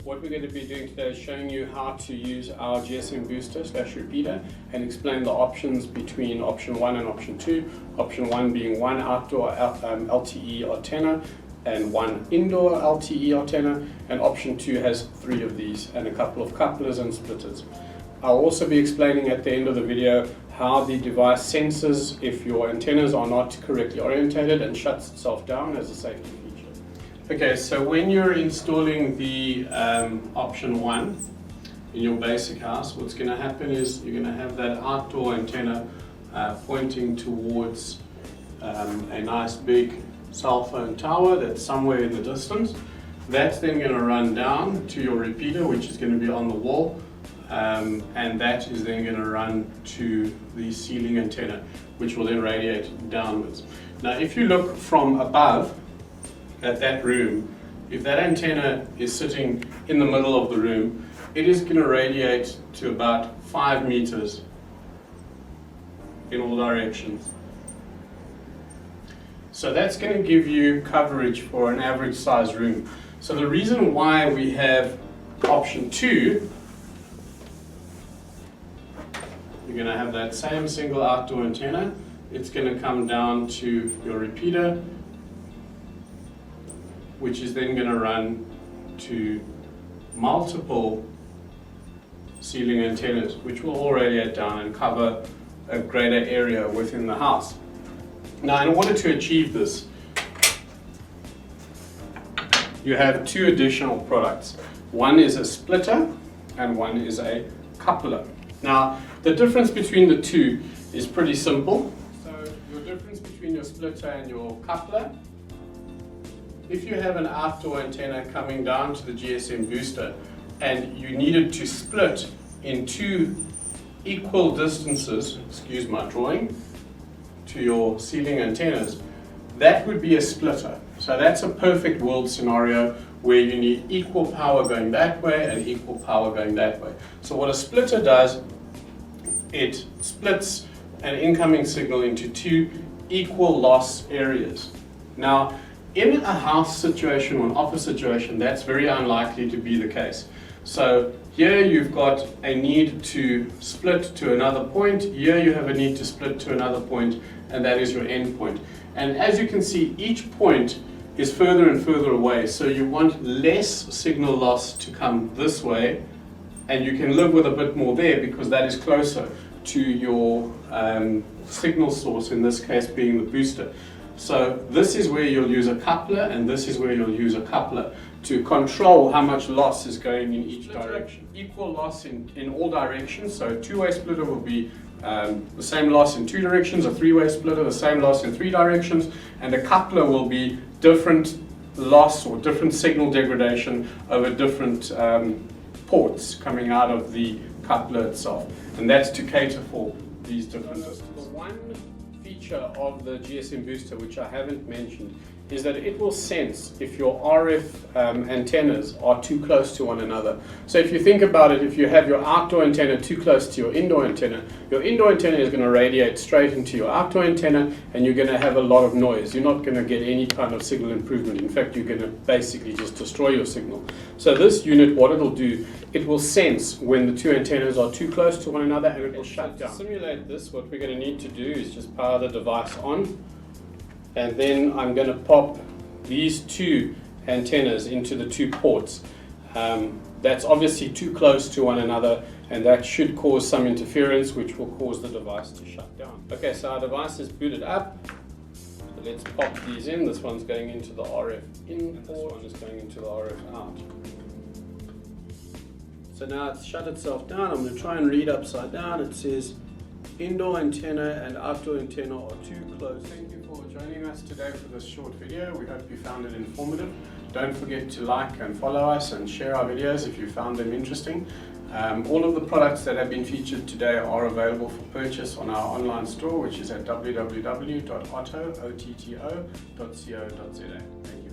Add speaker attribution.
Speaker 1: What we're going to be doing today is showing you how to use our GSM Booster / repeater and explain the options between option 1 and option 2. Option 1 being one outdoor LTE antenna and one indoor LTE antenna, and option 2 has 3 of these and a couple of couplers and splitters. I'll also be explaining at the end of the video how the device senses if your antennas are not correctly orientated and shuts itself down as a safety feature. Okay, so when you're installing the option 1 in your basic house, what's going to happen is you're going to have that outdoor antenna pointing towards a nice big cell phone tower that's somewhere in the distance. That's then going to run down to your repeater, which is going to be on the wall, and that is then going to run to the ceiling antenna, which will then radiate downwards. Now if you look from above at that room, if that antenna is sitting in the middle of the room, it is going to radiate to about 5 meters in all directions. So that's going to give you coverage for an average size room. So the reason why we have option 2, you're going to have that same single outdoor antenna. It's going to come down to your repeater, which is then going to run to multiple ceiling antennas, which will all radiate down and cover a greater area within the house. Now, in order to achieve this, you have 2 additional products. One is a splitter and one is a coupler. Now, the difference between the 2 is pretty simple. So your difference between your splitter and your coupler, if you have an outdoor antenna coming down to the GSM Booster and you needed to split in 2 equal distances, excuse my drawing, to your ceiling antennas, that would be a splitter. So that's a perfect world scenario where you need equal power going that way and equal power going that way. So what a splitter does, it splits an incoming signal into 2 equal loss areas. Now, in a house situation or an office situation, that's very unlikely to be the case. So here you've got a need to split to another point, here you have a need to split to another point, and that is your end point. And as you can see, each point is further and further away, so you want less signal loss to come this way, and you can live with a bit more there because that is closer to your signal source, in this case being the booster. So this is where you'll use a coupler, and this is where you'll use a coupler to control how much loss is going in each direction. Equal loss in all directions, so a 2-way splitter will be the same loss in 2 directions, a 3-way splitter the same loss in 3 directions, and a coupler will be different loss or different signal degradation over different ports coming out of the coupler itself, and that's to cater for these different distances. Feature of the GSM Booster, which I haven't mentioned, is that it will sense if your RF antennas are too close to one another. So if you think about it, if you have your outdoor antenna too close to your indoor antenna is going to radiate straight into your outdoor antenna, and you're going to have a lot of noise. You're not going to get any kind of signal improvement. In fact, you're going to basically just destroy your signal. So this unit, what it'll do, it will sense when the 2 antennas are too close to one another, and it will shut down. To simulate this, what we're going to need to do is just power the device on, and then I'm going to pop these 2 antennas into the 2 ports. That's obviously too close to one another, and that should cause some interference, which will cause the device to shut down. Okay, so our device is booted up. So let's pop these in. This one's going into the RF in port, and this one is going into the RF out. So now it's shut itself down. I'm going to try and read upside down. It says indoor antenna and outdoor antenna are too close. Thank you for joining us today for this short video. We hope you found it informative. Don't forget to like and follow us and share our videos if you found them interesting. All of the products that have been featured today are available for purchase on our online store, which is at www.otto.co.za. Thank you.